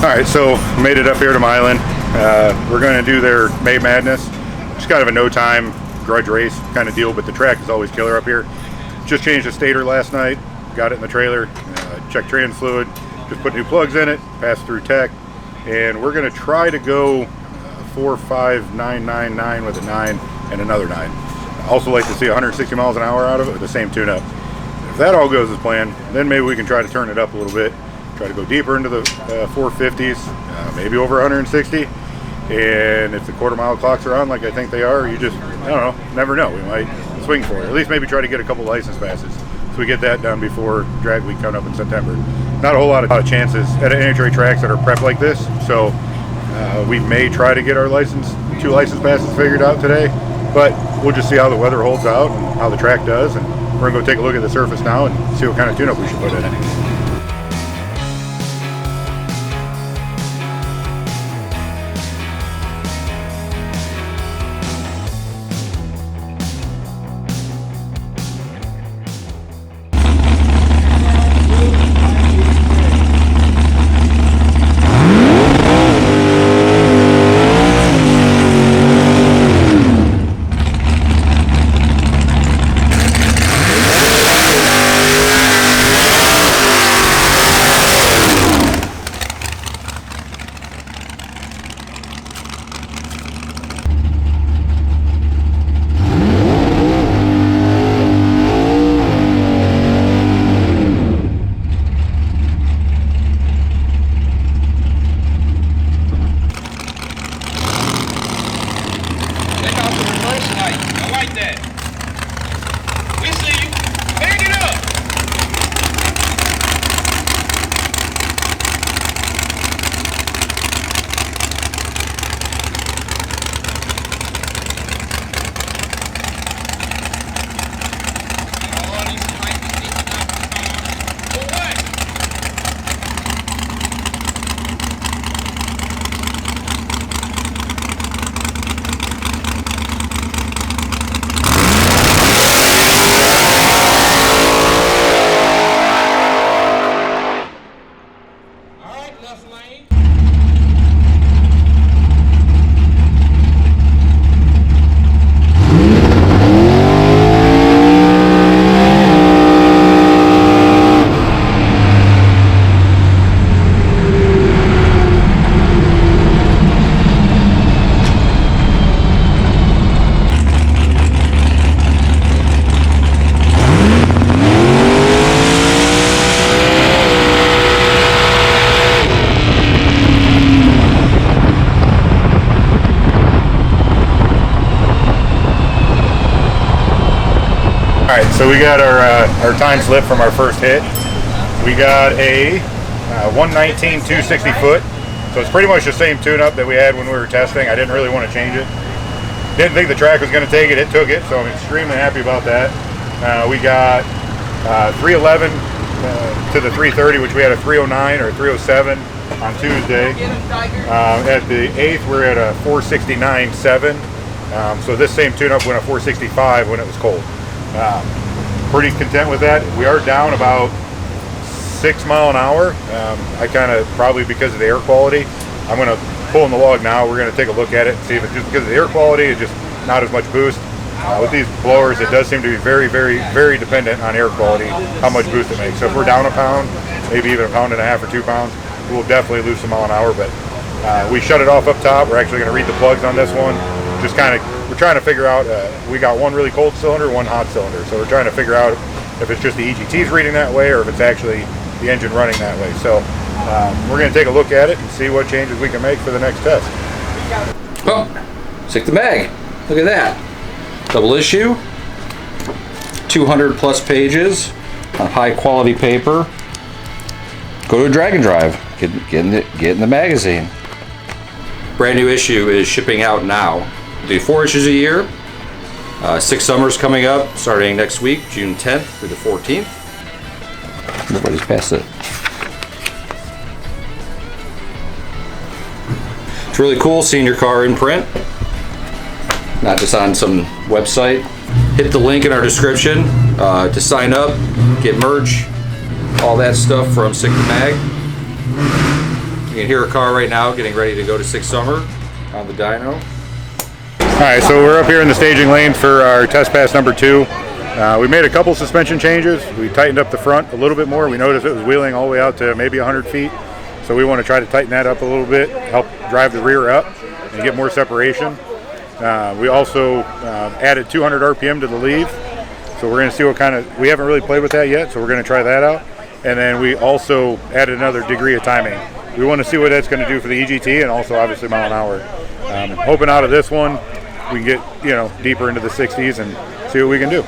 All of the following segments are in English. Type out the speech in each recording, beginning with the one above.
Alright, so made it up here to Milan. We're going to do their May Madness. Just kind of a no time grudge race kind of deal, but the track is always killer up here. Just changed the stator last night, got it in the trailer, checked trans fluid, just put new plugs in it, passed through tech, and we're going to try to go 4.5999 with a 9 and another 9. I also like to see 160 miles an hour out of it with the same tune-up. If that all goes as planned, then maybe we can try to turn it up a little bit, try to go deeper into the 450s, maybe over 160. And if the quarter-mile clocks are on like I think they are, you just, I don't know, never know. We might swing for it. At least maybe try to get a couple license passes. So we get that done before drag week coming up in September. Not a whole lot of chances at NHRA tracks that are prepped like this. So we may try to get our 2 license passes figured out today. But we'll just see how the weather holds out and how the track does. And we're going to go take a look at the surface now and see what kind of tune-up we should put in it. Alright, so we got our time slip from our first hit. We got a 119 260 foot, so it's pretty much the same tune-up that we had when we were testing. I didn't really want to change it. Didn't think the track was going to take it. It took it, so I'm extremely happy about that. We got 311 to the 330, which we had a 309 or 307 on Tuesday. At the 8th, we're at a 469.7. So this same tune-up went a 465 when it was cold. Pretty content with that. We are down about 6 miles an hour. I kind of, probably because of the air quality, I'm going to pull in the log now. We're going to take a look at it and see if it's just because of the air quality, it's just not as much boost. With these blowers, it does seem to be very, very, very dependent on air quality, how much boost it makes. So if we're down a pound, maybe even 1.5 pounds or 2 pounds, we'll definitely lose some mile an hour. But we shut it off up top. We're actually going to read the plugs on this one. Just kind of, we're trying to figure out, we got one really cold cylinder, one hot cylinder. So we're trying to figure out if it's just the EGTs reading that way or if it's actually the engine running that way. So we're going to take a look at it and see what changes we can make for the next test. Oh, stick the mag. Look at that. Double issue, 200 plus pages on high quality paper. Go to a drag and drive, get in the magazine. Brand new issue is shipping out now. Do 4 issues a year. 6 summers coming up, starting next week, June 10th through the 14th. Nobody's passed it. It's really cool seeing your car in print, not just on some website. Hit the link in our description to sign up, get merch, all that stuff from Sick the Mag. You can hear a car right now getting ready to go to Six Summer on the dyno. Alright, so we're up here in the staging lane for our test pass number 2. We made a couple suspension changes. We tightened up the front a little bit more. We noticed it was wheeling all the way out to maybe 100 feet. So we want to try to tighten that up a little bit, help drive the rear up and get more separation. We also added 200 RPM to the leave. So we're going to see what kind of, we haven't really played with that yet, so we're going to try that out. And then we also added another degree of timing. We want to see what that's going to do for the EGT and also obviously mile an hour. Hoping out of this one we can get deeper into the 60s and see what we can do.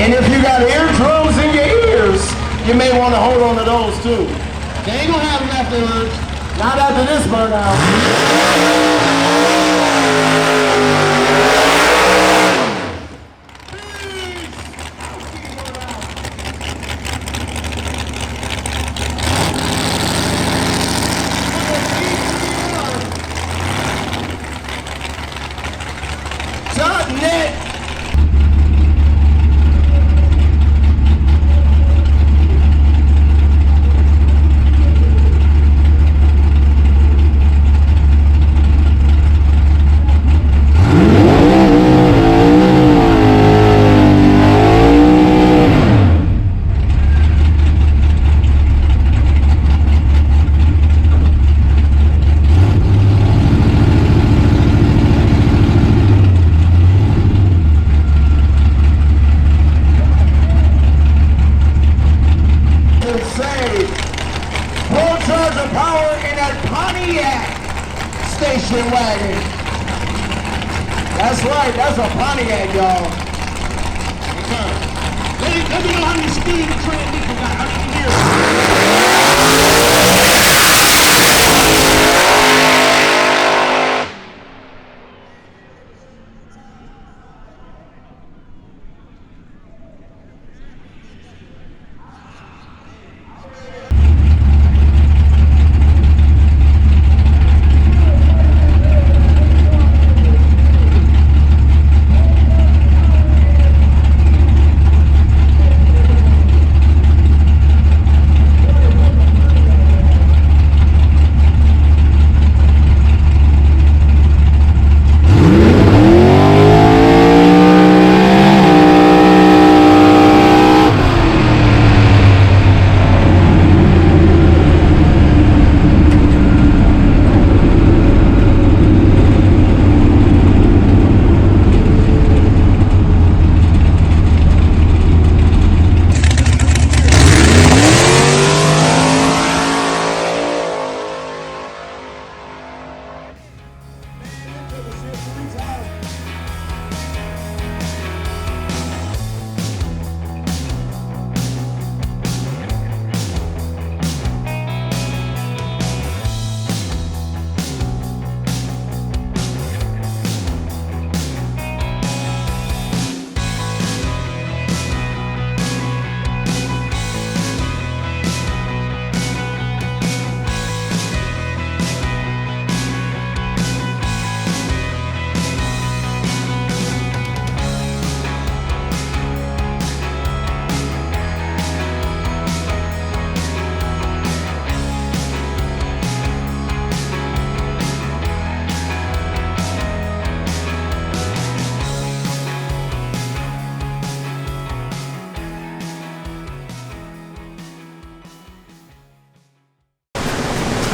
And if you got eardrums in your ears, you may want to hold on to those too. They ain't gonna have them after lunch. Not after this burnout. Procharged power in that Pontiac station wagon. That's right, that's a Pontiac, y'all. Let me know how many speed transmission got. How many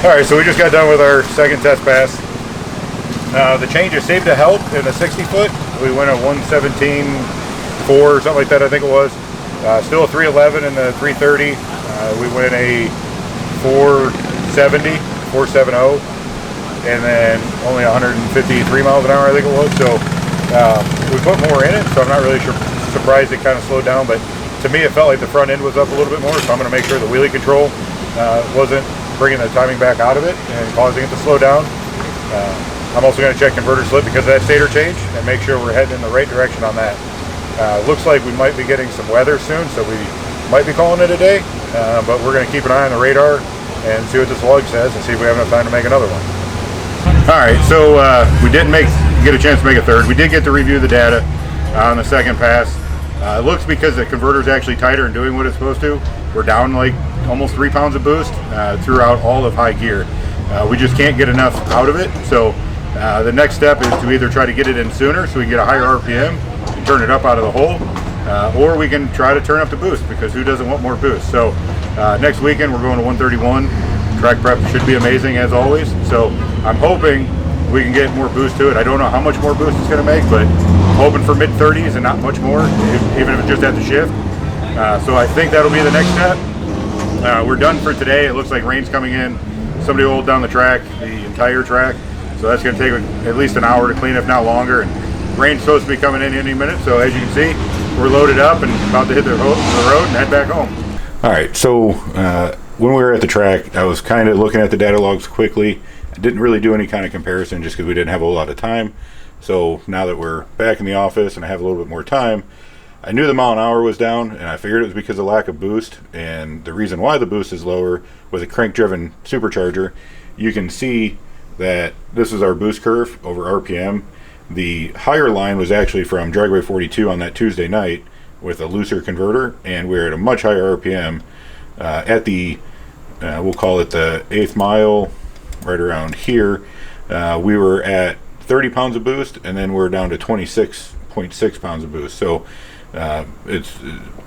Alright, so we just got done with our second test pass. The changes seemed to help in the 60 foot. We went a 117.4 or something like that, I think it was. Still a 311 in the 330. We went a 470 470, and then only 153 miles an hour, I think it was. So we put more in it, so I'm not really surprised it kind of slowed down, but to me it felt like the front end was up a little bit more, so I'm going to make sure the wheelie control wasn't bringing the timing back out of it and causing it to slow down. I'm also going to check converter slip because of that stator change and make sure we're heading in the right direction on that. Looks like we might be getting some weather soon, so we might be calling it a day, but we're going to keep an eye on the radar and see what this log says and see if we have enough time to make another one. All right, so we didn't get a chance to make a third. We did get to review the data on the second pass. It looks because the converter is actually tighter and doing what it's supposed to. We're down like almost 3 pounds of boost throughout all of high gear. We just can't get enough out of it, so the next step is to either try to get it in sooner so we can get a higher RPM and turn it up out of the hole, or we can try to turn up the boost, because who doesn't want more boost? So next weekend we're going to 131. Track prep should be amazing as always, so I'm hoping we can get more boost to it. I don't know how much more boost it's going to make, but I'm hoping for mid-30s and not much more, even if it's just at the shift. So I think that'll be the next step. We're done for today. It looks like rain's coming in. Somebody will hold down the track, the entire track, so that's going to take at least an hour to clean, if not longer. And rain's supposed to be coming in any minute, so as you can see, we're loaded up and about to hit the road and head back home. All right, so when we were at the track, I was kind of looking at the data logs quickly. I didn't really do any kind of comparison just because we didn't have a whole lot of time. So now that we're back in the office and I have a little bit more time, I knew the mile an hour was down, and I figured it was because of lack of boost. And the reason why the boost is lower with a crank-driven supercharger, you can see that this is our boost curve over RPM. The higher line was actually from Dragway 42 on that Tuesday night with a looser converter, and we're at a much higher RPM at the, we'll call it the 8th mile, right around here. We were at 30 pounds of boost, and then we're down to 26.6 pounds of boost. So it's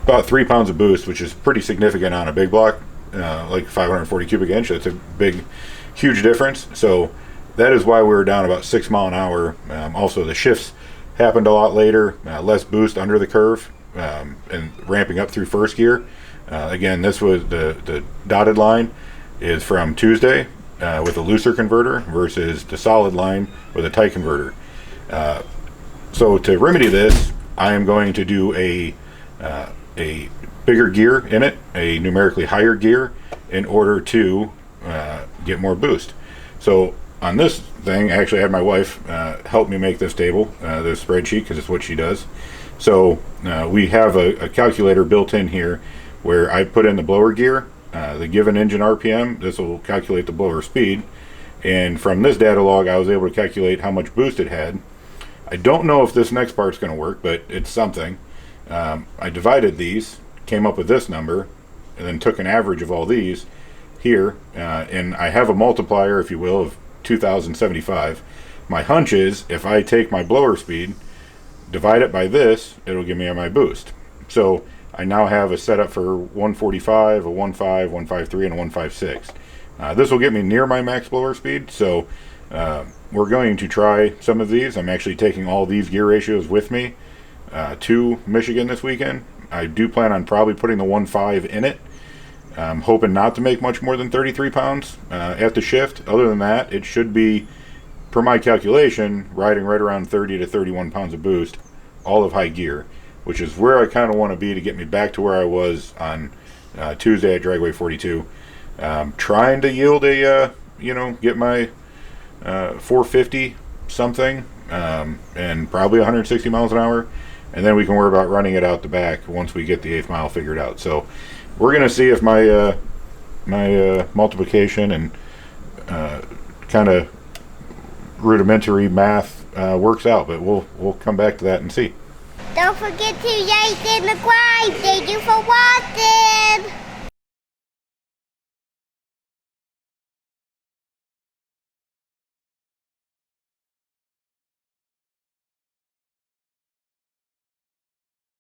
about 3 pounds of boost, which is pretty significant on a big block, like 540 cubic inch. That's a big, huge difference. So that is why we were down about 6 mile an hour. Also, the shifts happened a lot later, less boost under the curve, and ramping up through first gear. Again, this was the dotted line is from Tuesday with a looser converter versus the solid line with a tight converter. So to remedy this, I am going to do a bigger gear in it, a numerically higher gear, in order to get more boost. So on this thing, I actually had my wife help me make this table, this spreadsheet, because it's what she does. So we have a calculator built in here where I put in the blower gear, the given engine RPM. This will calculate the blower speed, and from this data log I was able to calculate how much boost it had. I don't know if this next part's going to work, but it's something. I divided these, came up with this number, and then took an average of all these here, and I have a multiplier, if you will, of 2075. My hunch is if I take my blower speed, divide it by this, it'll give me my boost. So I now have a setup for 145, a 15, 153, and a 156. This will get me near my max blower speed, so we're going to try some of these. I'm actually taking all these gear ratios with me to Michigan this weekend. I do plan on probably putting the 1.5 in it. I'm hoping not to make much more than 33 pounds at the shift. Other than that, it should be, per my calculation, riding right around 30 to 31 pounds of boost, all of high gear, which is where I kind of want to be to get me back to where I was on Tuesday at Dragway 42. Trying to yield a, get my 450 something, and probably 160 miles an hour, and then we can worry about running it out the back once we get the 8th mile figured out. So we're going to see if my multiplication and kind of rudimentary math works out, but we'll come back to that and see. Don't forget to like and subscribe. Thank you for watching.